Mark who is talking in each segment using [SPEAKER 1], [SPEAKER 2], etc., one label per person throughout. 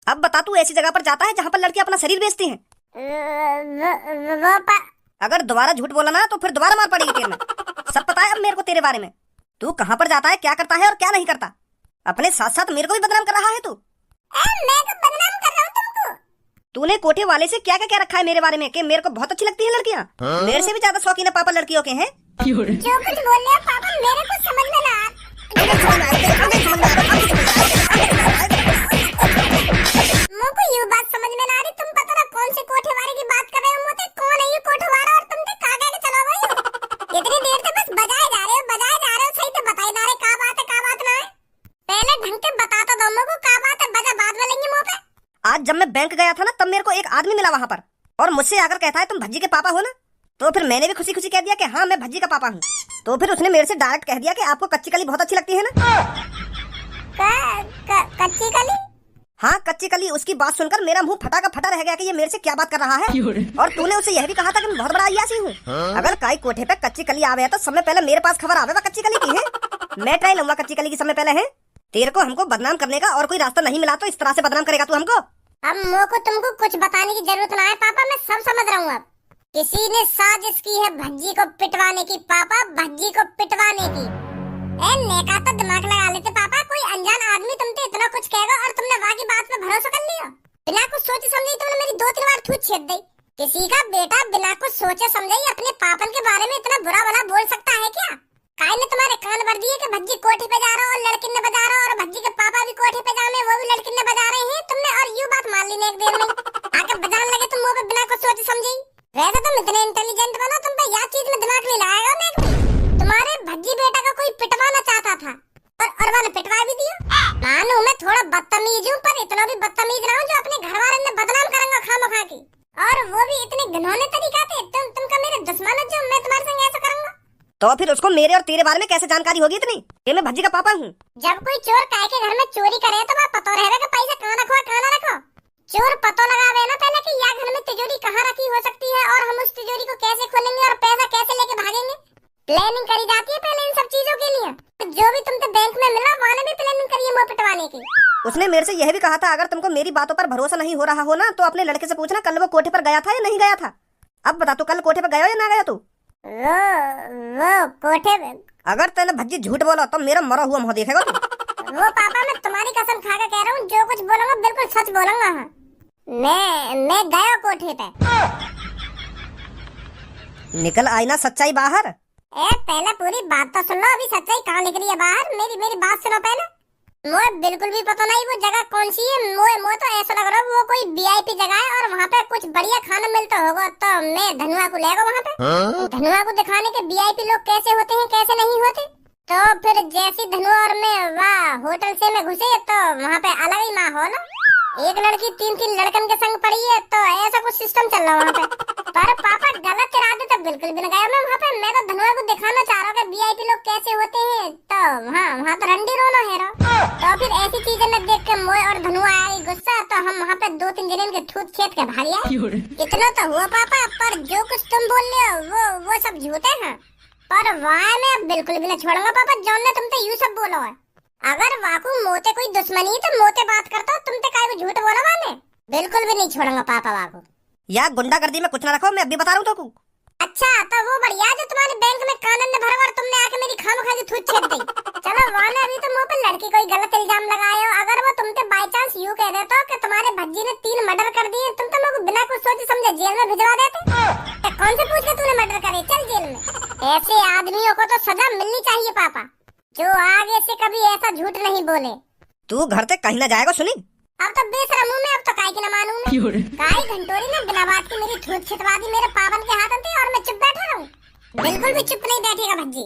[SPEAKER 1] अब बता, तू ऐसी जगह पर जाता है जहाँ पर लड़कियां अपना शरीर बेचती हैं? अगर दोबारा झूठ बोला ना तो फिर दोबारा मार पड़ेगी तेरे में। सब पता है अब मेरे को तेरे बारे में। तू कहाँ पर जाता है, क्या करता है और क्या नहीं करता। अपने साथ साथ मेरे को भी बदनाम कर रहा है तू।
[SPEAKER 2] मैं तो बदनाम कर रहा हूँ तुमको।
[SPEAKER 1] तूने कोठे वाले से क्या क्या क्या रखा है मेरे बारे में कि मेरे को बहुत अच्छी लगती है लड़कियाँ। मेरे से भी ज्यादा शौकीन है पापा लड़कियों के हैं।
[SPEAKER 2] जो कुछ बोल रहे हो पापा मेरे को समझ में ना आ। मुझको ये बात समझ में ना आ रही। तुम पता ना कौन से कोठे वाले की बात कर रहे हो। मुझे कौन है ये कोठे वाला और तुम काका के चलो भाई। इतनी देर से बस बजाए जा रहे हो सही तो बताई ना रहे का बात ना है। पहले ढंग से बता तो दो मुझको का बात है, बजा बाद में लेंगे मुंह पे।
[SPEAKER 1] आज जब मैं बैंक गया था ना तब मेरे को एक आदमी मिला वहाँ पर और मुझसे आकर कहता है तुम भज्जी के पापा हो ना। तो फिर मैंने भी खुशी खुशी कह दिया कि हाँ मैं भज्जी का पापा हूँ। तो फिर उसने मेरे से डायरेक्ट कह दिया कि आपको कच्ची कली बहुत अच्छी लगती है ना।
[SPEAKER 2] कच्ची कली?
[SPEAKER 1] हाँ कच्ची कली। उसकी बात सुनकर मेरा मुंह फटा का फटा रह गया कि ये मेरे से क्या बात कर रहा है। और तूने उसे यह भी कहा था कि मैं बहुत बड़ा अय्यासी हूँ। अगर काई कोठे पे कच्ची कली आवे तो समय पहले मेरे पास खबर आवेगा कच्ची कली की है। मैं ट्राई लूंगा कच्ची कली की समय पहले है। तेरे को हमको बदनाम करने का और कोई रास्ता नहीं मिला तो इस तरह से बदनाम करेगा तू हमको।
[SPEAKER 2] अब मुझको तुमको कुछ बताने की जरूरत ना है पापा, मैं सब समझ रहा हूँ। अब किसी ने साजिश की है भज्जी को पिटवाने की पापा, भज्जी को पिटवाने की। नेका तो दिमाग लगा लेते पापा। कोई अनजान आदमी तुमसे इतना कुछ कहेगा और तुमने वहाँ की बात पे भरोसा कर लिया। बिना कुछ सोचे समझे तुमने मेरी 2-3 बार थूत छेद दी। किसी का बेटा बिना कुछ सोचे समझे अपने पापन के बारे में इतना बुरा भला बोल सकता है क्या? काय ने तुम्हारे कान भर दिए कि भज्जी कोठे पे जा रहा और लड़की ने बजा रहा और भज्जी के पापा भी कोठे पे जाने वो भी लड़की ने बजा रहे हैं तुमने। और यू बात मान ली ने एक देर में आके बजाने लगे तुम मुंह पे बिना कुछ सोचे समझे। वैसे तुम इतने इंटेलिजेंट बनो, तुम पे यह चीज में दिमाग नहीं लगाएगा मैं। तुम्हारे भज्जी बेटा का कोई पिटवाना चाहता था और वाले पिटवा भी दिया। मानो मैं थोड़ा बदतमीज हूँ पर इतना भी बदतमीज ना हूँ जो अपने घर वाले ने बदनाम करूंगा खामखा की, और वो भी इतने घिनौने तरीका से। तुम का मेरे दुश्मन जो मैं तुम्हारे संग ऐसा करूंगा।
[SPEAKER 1] तो फिर उसको मेरे और तेरे बारे में कैसे जानकारी होगी इतनी कि मैं भज्जी का पापा हूँ?
[SPEAKER 2] जब कोई चोर काय के घर में चोरी करे तो वहाँ पता रहेगा कि पैसा कहाँ रखो कहाँ ना रखो। चोर पता लगावे ना पहले कि यह घर में तिजोरी कहाँ रखी हो सकती है और हम उस तिजोरी को कैसे खोलेंगे और पैसा कैसे लेके भागेंगे। प्लानिंग करी जाती है पहले इन सब चीजों के लिए। तो जो भी तुमसे बैंक में मिला वहाँ भी प्लानिंग करिए मुँह पिटवाने की।
[SPEAKER 1] उसने मेरे से यह भी कहा था अगर तुमको मेरी बातों पर भरोसा नहीं हो रहा हो ना तो अपने लड़के से पूछना कल वो कोठे पर गया था या नहीं गया था। अब बता तू कल कोठे पर गया या ना गया तू?
[SPEAKER 2] वो कोठे पे
[SPEAKER 1] अगर तूने भज्जी झूठ बोला तो मेरा मरा हुआ मुंह देखेगा तू।
[SPEAKER 2] वो पापा मैं तुम्हारी कसम खा के कह रहा हूँ जो कुछ बोलूंगा बिल्कुल सच बोलूंगा। मैं गया कोठे पे।
[SPEAKER 1] निकल आई ना सच्चाई बाहर।
[SPEAKER 2] पहले पूरी बात तो सुन लो, अभी सच्चाई कहाँ निकली है बाहर। मेरी बात सुनो पहले। मुझे बिल्कुल भी पता नहीं वो जगह कौन सी है। मुझे तो ऐसा लग रहा है वो कोई वीआईपी जगह है और वहाँ पे कुछ बढ़िया खाना मिलता होगा। तो मैं धनुआ को लेगा वहाँ पे। धनुआ को दिखाने के वीआईपी लोग कैसे होते हैं कैसे नहीं होते। तो फिर जैसी धनुआ और मैं वहाँ होटल से में घुसे तो वहाँ पे अलग ही माहौल। एक लड़की 3 लड़कन के संग पड़ी है तो ऐसा कुछ सिस्टम चल रहा है वहाँ पे। पर पापा गलत इरादे तो बिल्कुल भी न गया मैं वहाँ पे। मैं तो धनुआ को दिखाना चाह रहा हूँ कि वीआईपी लोग कैसे होते हैं। तो वहाँ तो रंडी रोना है तो फिर ऐसी चीजें में देख के मोए और धनुआ आई गुस्सा तो हम वहाँ पे 2-3 जने के ठूट खेत के भाग आए। इतना तो हुआ पापा, पर जो कुछ तुम बोल रहे हो वो सब झूठे हैं। पर वहाँ मैं बिल्कुल भी न छोड़ूंगा पापा जौन ने तुमसे यू सब बोला है। अगर वाकू मोते कोई दुश्मनी तो मोते बात करता हो तुमसे काय झूठ बोला वाले बिल्कुल भी नहीं छोड़ूंगा पापा वाकू।
[SPEAKER 1] यार गुंडागर्दी में कुछ ना रखो, मैं अभी बता रहा हूँ तो।
[SPEAKER 2] अच्छा तो वो बढ़िया जो तुम्हारे बैंक में कानून ने भरा और तुमने आके मेरी खामखा की थूत छेद दी। चलो वहाँ ने अभी तो मुँह पे लड़की कोई गलत इल्जाम लगाए हो। अगर वो तुमसे बाई चांस यूँ कह देता कि तुम्हारे भज्जी ने 3 मर्डर कर दिए तुम तो मुझे बिना कुछ सोचे समझे जेल में भिजवा देते। कौन से पूछ के तूने मर्डर करे, चल जेल में। ऐसे आदमियों को तो सजा मिलनी चाहिए पापा जो आगे से कभी ऐसा झूठ नहीं बोले।
[SPEAKER 1] तू घर से कहीं ना जाएगा सुनी।
[SPEAKER 2] अब तो बेशरम हूँ मैं, अब तो काय की न मानूं मैं। काय घंटोरी ने बिना बात की मेरी थूत छिटवा दी मेरे पावन के हाथ में और मैं चुप बैठा रहूं। बिल्कुल भी चुप नहीं बैठेगा भज्जी।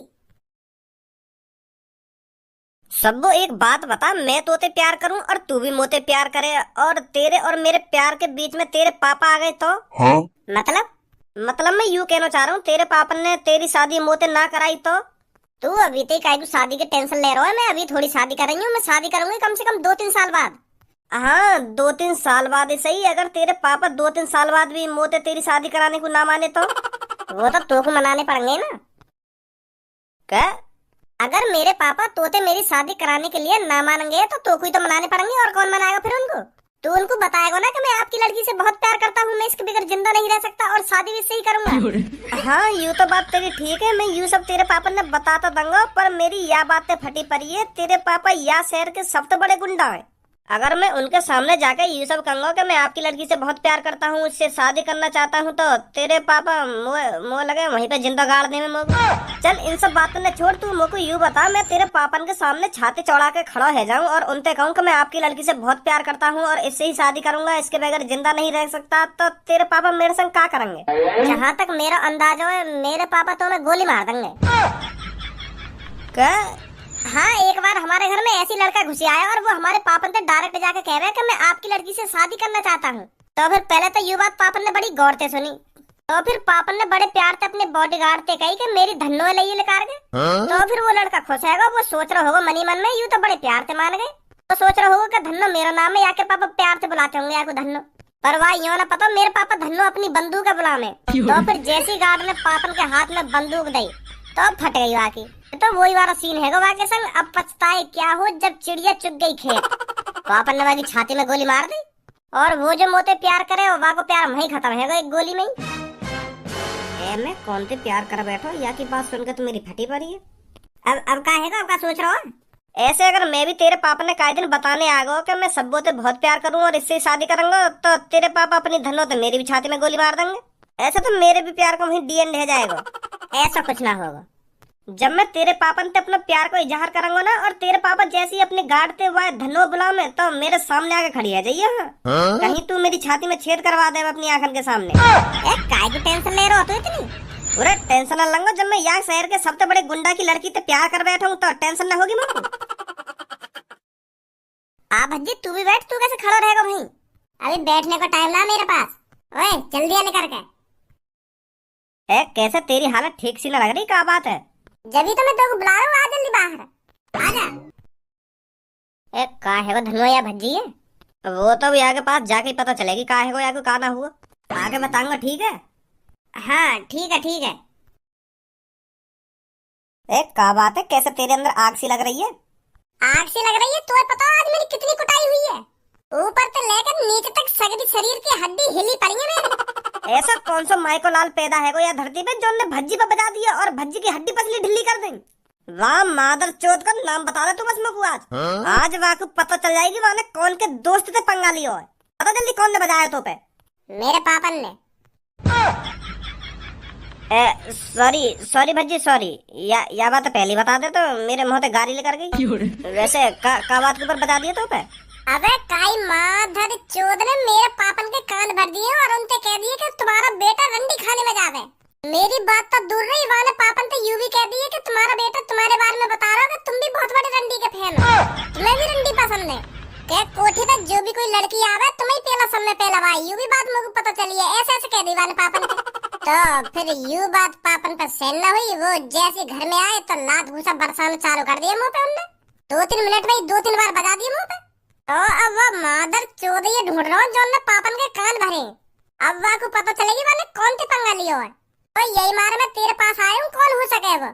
[SPEAKER 3] सबको एक बात बता, मैं तोते प्यार करूं और तू भी मोते प्यार करे और तेरे और मेरे प्यार के बीच में तेरे पापा आ गए तो?
[SPEAKER 4] हाँ?
[SPEAKER 3] मतलब मैं यूँ कहना चाह रहा हूँ तेरे पापा ने तेरी शादी मोते ना कराई तो? तू अभी तक काय शादी के टेंशन ले रहा है। मैं अभी थोड़ी शादी कर रही हूँ, मैं शादी करूंगी कम से कम 2-3 साल बाद। हाँ 2-3 साल बाद ही सही। अगर तेरे पापा 2-3 साल बाद भी मोते तेरी शादी कराने को ना माने तो वो तो को मनाने पड़ेंगे ना। क्या? अगर मेरे पापा तोते मेरी शादी कराने के लिए ना मानेंगे तो को ही तो मनाने पड़ेंगे और कौन मनाएगा फिर उनको? तू उनको बताएगा ना कि मैं आपकी लड़की से बहुत प्यार करता हूँ, मैं इसके बगैर जिंदा नहीं रह सकता और शादी भी इससे ही करूंगा। हाँ यूँ तो बात तेरी ठीक है, मैं यूँ सब तेरे पापा ने बताता दूंगा, पर मेरी यह बातें फटी पड़ी है। तेरे पापा या शहर के सबसे बड़े गुंडा है। अगर मैं उनके सामने जाकर ये सब कहूंगा कि मैं आपकी लड़की से बहुत प्यार करता हूँ, उससे शादी करना चाहता हूँ, तो तेरे पापा मुँह लगे वहीं पे जिंदा गाड़ दे में मुझको। चल इन सब बातों ने छोड़, तू मुझको यूँ बता, मैं तेरे पापन के सामने छाती चौड़ा के खड़ा है जाऊँ और उनसे कहूँ कि मैं आपकी लड़की से बहुत प्यार करता हूँ और इससे ही शादी करूंगा, इसके बगैर जिंदा नहीं रह सकता, तो तेरे पापा मेरे संग क्या करेंगे? जहाँ तक मेरा अंदाजा है मेरे पापा तो मैं गोली मार देंगे। क्या? हाँ, एक बार हमारे घर में ऐसी लड़का घुसी आया और वो हमारे पापन से डायरेक्ट जाके कह रहा है कि मैं आपकी लड़की से शादी करना चाहता हूँ। तो फिर पहले तो ये बात पापन ने बड़ी गौर से सुनी, तो फिर पापन ने बड़े प्यार से अपने बॉडीगार्ड से कही कि मेरी धन्नो ले लेकर के। तो फिर वो लड़का खुश है, वो सोच रहा होगा मनी मन में, यूँ तो बड़े प्यार से मान गए, तो सोच रहा होगा कि धन्नो मेरा नाम है, या के पापा प्यार से बुलाते होंगे या को धन्नो, पर वह यूँ ना पता मेरे पापा धन्नो अपनी बंदूक का बुलावे। तो फिर जैसी गार्ड ने पापन के हाथ में बंदूक दी तो फट गई वाकी। तो वही वाला सीन है वहाँ के संग, अब पछताए क्या हो जब चिड़िया चुग गई खेत। पापन ने वाकी छाती में गोली मार दी और वो जो मोते प्यार करे और वहाँ को प्यार वहीं खत्म है एक गोली में ही। मैं कौन से प्यार कर बैठो, या की बात सुनकर तो मेरी फटी पड़ी है। अब का है, अब का सोच रहा हो? ऐसे अगर मैं भी तेरे पापा ने काहे दिन बताने आ गो कि मैं सबो से बहुत प्यार करूं और इससे शादी करूंगा, तो तेरे पापा अपनी धनो तो मेरी भी छाती में गोली मार देंगे। ऐसे तो मेरे भी प्यार का वहीं डीएन रह जाएगा। ऐसा कुछ ना होगा। जब मैं तेरे पापा से अपना प्यार को इजहार करूंगा ना, और तेरे पापा जैसी अपने गार्ड से वह धनो बुला में, तो मेरे सामने आके खड़ी है जाइए। कहीं तू मेरी छाती में छेद करवा दे अपनी आंखन के सामने। काय की टेंशन ले रहा हो तू इतनी? पूरा टेंशन न लंगो, जब मैं यहाँ शहर के सबसे बड़े गुंडा की लड़की से प्यार कर बैठा हूँ तो टेंशन न होगी मुझको। आ भज्जी तू भी बैठ, तू कैसे खड़ा रहेगा वहीं?
[SPEAKER 2] अभी बैठने को टाइम ना मेरे पास। ओए जल्दी आने करके।
[SPEAKER 3] कैसे तेरी हालत ठीक सी न लग रही, क्या बात है?
[SPEAKER 2] जब तो मैं तेरे को बुला रहा हूँ, आ जल्दी बाहर आजा।
[SPEAKER 3] का है वो धनुआ या भज्जी है? वो तो यहाँ के पास जाके ही पता चलेगी का है वो या को का ना हुआ। आगे बताऊंगा, ठीक है?
[SPEAKER 2] हाँ ठीक है ठीक है।
[SPEAKER 3] का बात है, कैसे तेरे अंदर आग सी लग रही है?
[SPEAKER 2] आग सी लग रही है? तुम्हें पता आज मेरी कितनी कुटाई हुई है? ऊपर से लेकर नीचे तक सगरी शरीर की हड्डी हिली पड़ी है मेरी।
[SPEAKER 3] ऐसा कौन सा माइको लाल पैदा है या धरती पे जो ने भज्जी पे बजा दिया और भज्जी की हड्डी पसली ढिल्ली कर देंगे? वाह मादर चौथ का नाम बता दे तू बस मेरे को आज वाह को पता चल जाएगी वाह ने कौन के दोस्त से पंगा लिया है। पता जल्दी कौन ने बजाया तो पे?
[SPEAKER 2] मेरे पापन ने।
[SPEAKER 3] सॉरी भज्जी सॉरी, या बात पहले बता दे तो मेरे मुंह पे गाड़ी लेकर गई। वैसे का बात के ऊपर बता दिया तो पे?
[SPEAKER 2] अबे काई माधर चोद ने मेरे पापन के कान भर दिए और उनसे कह दिए कि तुम्हारा बेटा रंडी खाने में जावे। मेरी बात तो दूर रही, वाले पापन तो यूं भी कह दिए कि तुम्हारा बेटा तुम्हारे बारे में बता रहा है कि तुम भी बहुत बड़े रंडी के फैन हो, तुम्हें भी रंडी पसंद है। क्या कोठी पे जो भी कोई लड़की आवे तुम्हें पहला समय पहला भाई, यूं भी बात मुझे पता चली है। ऐसे ऐसे कह दी वाले पापन के। तो फिर यूं बात पापन पर सहन न हुई, वो जैसे घर में आए तो लात भूसा बरसाना चालू कर दिया मुंह पे उनने। 2-3 मिनट में 2-3 बार बजा दिए मुंह पे। तो अब वो मादर चोद ये ढूंढ रहा हूँ जो ने पापन के कान भरे। अब वह को पता चलेगी वाले कौन सी पंगा लियो है। तो यही मारे मैं तेरे पास आया हूँ, कौन हो सके वो।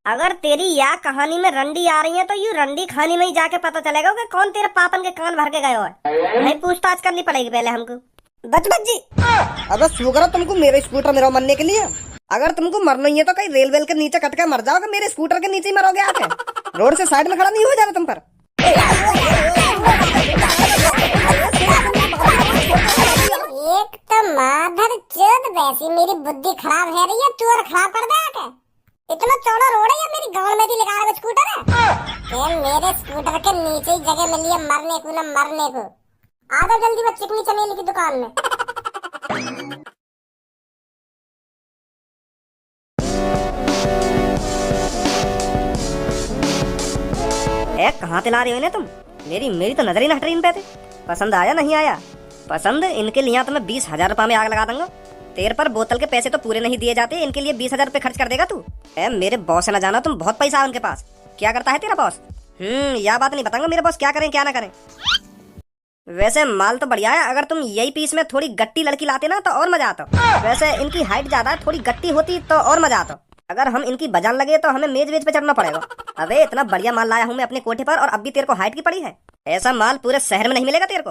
[SPEAKER 3] अगर तेरी या कहानी में रंडी आ रही है तो यू रंडी खानी में ही जाके पता चलेगा कि कौन तेरे पापन के कान भर के गए है। नहीं पूछताछ करनी पड़ेगी पहले हमको।
[SPEAKER 1] बच जी, अब शुगर तुमको मेरे स्कूटर मेरा मरने के लिए। अगर तुमको मरना ही है तो कहीं रेलवे के नीचे कट के मर जाओगे, मेरे स्कूटर के नीचे ही मरोगे आके। रोड से साइड में खड़ा नहीं हो जा रहा तुम पर।
[SPEAKER 2] एक तो माधर चोद वैसी मेरी बुद्धि खराब है रही है, तू और खराब कर दे आके। इतना चौड़ा रोड है या मेरी गांव में भी लगा रहा स्कूटर है? मेरे स्कूटर के नीचे ही जगह मिली है मरने को न मरने को। आ जाओ जल्दी, मैं चिकनी चमेली की दुकान में।
[SPEAKER 3] कहाँ ला रही हो ना तुम? मेरी तो नजर ही न हट रही इन पे। पसंद आया नहीं आया? पसंद इनके लिए तो मैं 20,000 रुपए में आग लगा दूंगा। तेरे पर बोतल के पैसे तो पूरे नहीं दिए जाते, इनके लिए 20,000 रुपए खर्च कर देगा तू? मेरे बॉस से ना जाना तुम, बहुत पैसा है उनके पास। क्या करता है तेरा बॉस? यह बात नहीं बताऊंगा मेरे बॉस क्या करें क्या ना करें। वैसे माल तो बढ़िया है, अगर तुम यही पीस में थोड़ी गट्टी लड़की लाते ना तो और मजा आता। वैसे इनकी हाइट ज्यादा है, थोड़ी गट्टी होती तो और मजा आता। अगर हम इनकी बजान लगे तो हमें मेज वेज पे चढ़ना पड़ेगा। अबे इतना बढ़िया माल लाया हूँ मैं अपने कोठे पर और अब भी तेरे को हाइट की पड़ी है। ऐसा माल पूरे शहर में नहीं मिलेगा तेरे को।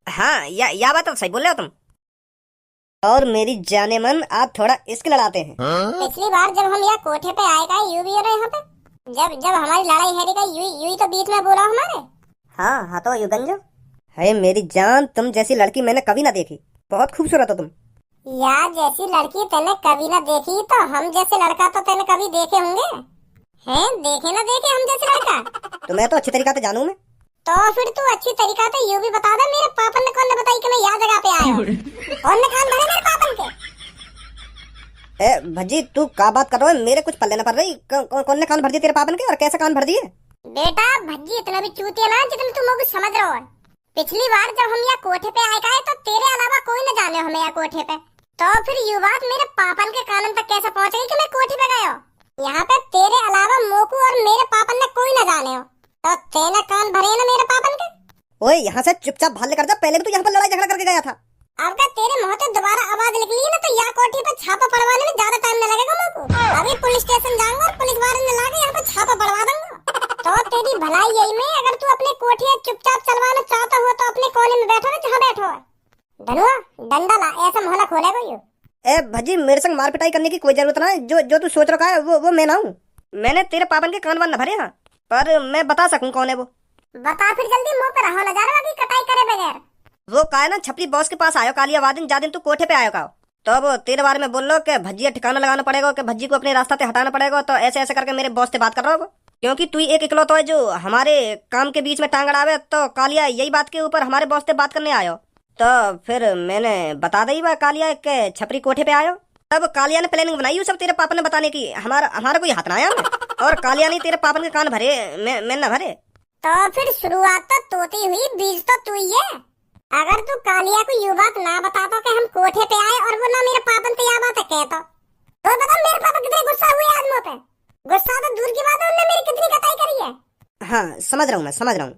[SPEAKER 1] हाँ या बात तो सही बोल रहे हो तुम। और मेरी जाने मन आप थोड़ा इश्क लड़ाते हैं।
[SPEAKER 2] पिछली बार जब हम यहाँ कोठे पे आए का यू भी हो रहे यहाँ पे, जब जब हमारी लड़ाई हैरी का यू ही तो बीच में बोला हमारे।
[SPEAKER 1] हाँ तो युगंजो है मेरी जान, तुम जैसी लड़की मैंने कभी ना देखी, बहुत खूबसूरत हो तुम।
[SPEAKER 2] यार जैसी लड़की तेने कभी ना देखी तो हम जैसे लड़का तो तेने कभी देखे होंगे हैं? देखे ना देखे हम जैसे लड़का?
[SPEAKER 1] तुम्हें तो अच्छी तरीका से जानू मैं।
[SPEAKER 2] तो फिर तू अच्छी तरीका से यू भी बता दे, मेरे पापन ने कौन ने बताई कि मैं यहाँ जगह पे आया हूँ? कौन ने कान भरे मेरे पापन के?
[SPEAKER 1] ए भज्जी तू का बात कर रहा है, मेरे कुछ पल्ले न पड़ रही। कौन ने कान भर दिए तेरे पापन के, और कैसे कान भर दिए?
[SPEAKER 2] बेटा भज्जी इतना भी चूतिया ना जितना तुम लोग समझ रहे हो। पिछली बार जब हम यहाँ कोठे पे आए का तो तेरे अलावा कोई न जाने हमें यहाँ कोठे पे, तो फिर ये बात मेरे पापन के कानन तक कैसे पहुँच गई कि मैं कोठे पे गया? यहाँ पे तेरे अलावा मोकू और मेरे पापन ने कोई न जाने हो, तो तेना कान भरे ना मेरे पापन के।
[SPEAKER 1] ओए यहाँ से चुपचाप भाग कर जा, पहले भी तो यहाँ पर लड़ाई झगड़ा करके गया था।
[SPEAKER 2] अब का तेरे मुंह से दोबारा आवाज निकली ना तो यहाँ कोठी पे छापा पड़वाने में ज्यादा टाइम न लगेगा मोकू। अभी पुलिस स्टेशन जाऊंगा और पुलिस वाले ने लाके यहाँ पे छापा पड़वा दूंगा। तो तेरी भलाई यही में, अगर तू अपने कोठिया चुपचाप चलवाना चाहता हो तो अपने कोने में बैठो ना जहाँ बैठो है। धनुआ डंडा ला, ऐसा मोहल्ला खोलेगा यू।
[SPEAKER 1] ए भजी मेरे संग मार पिटाई करने की कोई जरूरत ना है। जो तू सोच रखा है वो मैं ना हूँ। मैंने तेरे पापन के कान वान न भरे हाँ, पर मैं बता सकूं कौन है वो।
[SPEAKER 2] बता फिर जल्दी, मुंह पे रहो न जा रहा कटाई करे बगैर।
[SPEAKER 1] वो का है ना छपरी बॉस के पास आयो कालिया वादिन जा दिन तू कोठे पे आयो का, तो अब तेरे बारे में बोल लो कि भज्जी ठिकाना लगाना पड़ेगा, कि भज्जी को अपने रास्ता से हटाना पड़ेगा। तो ऐसे ऐसे करके मेरे बॉस से बात कर रहा हो, क्योंकि तू एक इकलौता है जो हमारे काम के बीच में टांग अड़ावे। तो कालिया यही बात के ऊपर हमारे बॉस से बात करने आयो, तो फिर मैंने बता दी बा कालिया के छपरी कोठे पे आयो। तब कालिया ने प्लानिंग बनाई सब तेरे पापन ने बताने की, हमारा कोई हाथ ना आया में। और कालिया ने तेरे पापन के कान भरे, मैं न भरे।
[SPEAKER 2] तो फिर शुरुआत तो तोती हुई, बीज तो तू ही है। अगर तू कालिया को ये बात ना बताता कि हम कोठे पे आए और वो ना मेरे पापन पे यह बात है कहता, तो बता मेरे पापा कितने गुस्सा हुए आज मुझ पे। गुस्सा तो दूर की बात है, उन्होंने मेरी कितनी कटाई करी है।
[SPEAKER 1] हाँ समझ रहा हूँ मैं, समझ रहा हूँ।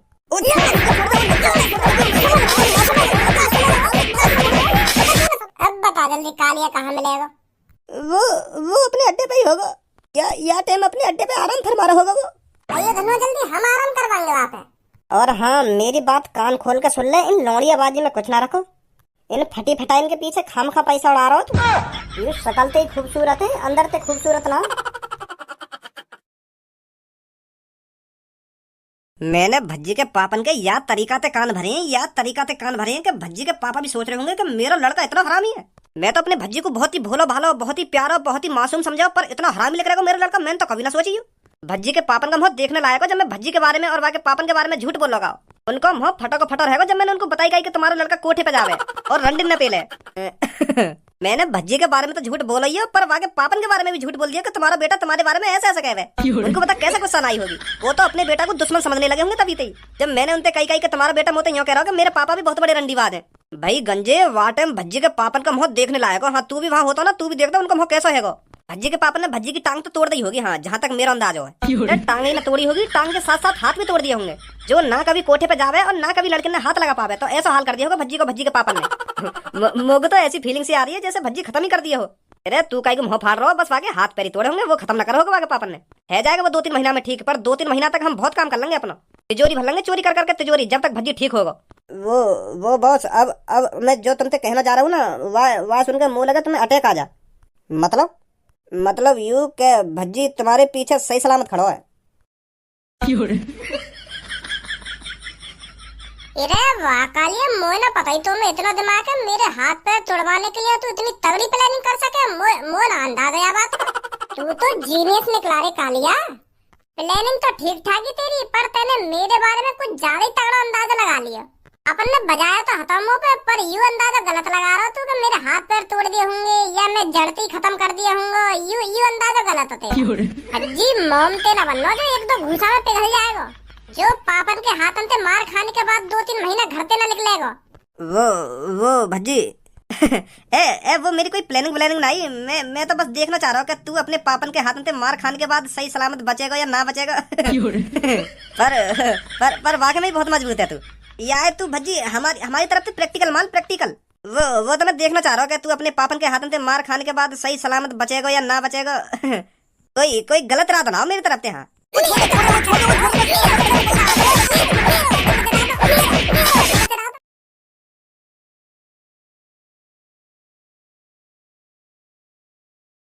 [SPEAKER 2] अब बता जल्दी कालिया कहाँ मिलेगा?
[SPEAKER 1] वो अपने अड्डे पे ही होगा, या टाइम अपने अड्डे पे आराम फरमा रहा होगा वो।
[SPEAKER 2] आइए धनुआ जल्दी, हम आराम करवाएंगे वहाँ पे।
[SPEAKER 3] और हाँ मेरी बात कान खोल के सुन ले, इन लौड़ियाबाजी में कुछ ना रखो। इन फटी फटाइन के पीछे खामखा पैसा उड़ा रहा हो तुम। ये शकल ते खूबसूरत है, अंदर ते खूबसूरत ना।
[SPEAKER 1] मैंने भज्जी के पापन के या तरीका ते कान भरे हैं, या तरीका ते कान भरे हैं कि भज्जी के पापा भी सोच रहे होंगे कि मेरा लड़का इतना हरामी है। मैं तो अपने भज्जी को बहुत ही भोला भाला, बहुत ही प्यारा, बहुत ही मासूम समझा, पर इतना हरामी लेकर मेरा लड़का मैंने तो कभी ना सोची। भज्जी के पापन का मुंह देखने लायक हो जब मैं भज्जी के बारे में और वहाँ के पापन के बारे में झूठ बोल लगा। उनका मुंह फटा को फटा रहेगा जब मैंने उनको बताई गई कि तुम्हारा लड़का कोठे पे जावे और रंडिन न पेले। मैंने भज्जी के बारे में तो झूठ बोला ही है, पर वहाँ के पापन के बारे में भी झूठ बोल दिया कि तुम्हारा बेटा तुम्हारे बारे में ऐसे ऐसे कहे। उनको पता कैसे गुस्सा नहीं होगी, वो तो अपने बेटा को दुश्मन समझने लगे होंगे तभी तभी, जब मैंने उनसे कही कि तुम्हारा बेटा मोते यूं कह रहा हो कि मेरे पापा भी बहुत बड़े रंडीबाज हैं। भाई गंजे वहाँ टाइम भज्जी के पापन का मुंह देखने लायक हो। हाँ तू भी वहाँ होता ना, तू भी देखता उनका मुंह कैसा है। भज्जी के पापन ने भज्जी की टांग तो तोड़ दी होगी, हाँ जहाँ तक मेरा अंदाज है। टांग ही ना तोड़ी होगी, टांग के साथ साथ हाथ भी तोड़ दिए होंगे, जो ना कभी कोठे पे जावे और ना कभी लड़के ने हाथ लगा पावे। तो ऐसा हाल कर दिया होगा भज्जी को भज्जी के पापन ने। मुझे तो ऐसी फीलिंग सी आ रही है जैसे भज्जी खत्म ही कर दिए हो। अरे तू कहीं मुंह फाड़ रहा हो, बस वाके हाथ पैर तोड़े होंगे, वो खत्म ना करो होगा वाके पापन ने। है जाएगा वो 2-3 महीना में ठीक, पर 2-3 महीना तक हम बहुत काम कर लेंगे अपना। तिजोरी भर लेंगे चोरी कर करके तिजोरी, जब तक भज्जी ठीक होगा। वो बॉस अब मैं जो तुमसे कहना जा रहा हूँ ना, वह सुनकर मुंह लगा तुम्हें अटैक आ जा। मतलब यू के भज्जी तुम्हारे पीछे सही सलामत खड़ा है।
[SPEAKER 2] अरे वाह कालिया, मोए ना पता ही तो मैं इतना दिमाग है मेरे हाथ पैर तोड़वाने के लिए तू इतनी तगड़ी प्लानिंग कर सके। मोए ना अंदाजा या बात का। तू तो जीनियस निकला रे कालिया। प्लानिंग तो ठीक ठाक ही तेरी, पर तूने मेरे बारे में कुछ ज्यादा ही तगड़ा अंदाजा लगा लिया। अपन ने बजाया तो हथौड़ों पे, पर यू अंदाजा गलत लगा रहा तू कि मेरे हाथ पैर तोड़ दिए होंगे या मैं जड़ती खत्म कर दिया होंगे। यू अंदाजा गलत होते। हज्जी मोम तेरा बनना जो 1-2 घूसा में पिघल जाएगा, जो पापन के हाथन से मार खाने के बाद 2-3 महीना घर से न निकलेगा।
[SPEAKER 1] वो भज्जी वो मेरी कोई प्लानिंग नहीं। मैं तो बस देखना चाह रहा हूँ कि तू अपने पापन के हाथन से मार खाने के बाद सही सलामत बचेगा या ना बचेगा। पर वाकई में बहुत मजबूत है तू। या तू भज्जी हमारी तरफ से प्रैक्टिकल मान, प्रैक्टिकल। वो तो मैं देखना चाह रहा हूँ कि तू अपने पापन के हाथन से मार खाने के बाद सही सलामत बचेगा या ना बचेगा। कोई गलत राह तो ना हो मेरी तरफ से। हाँ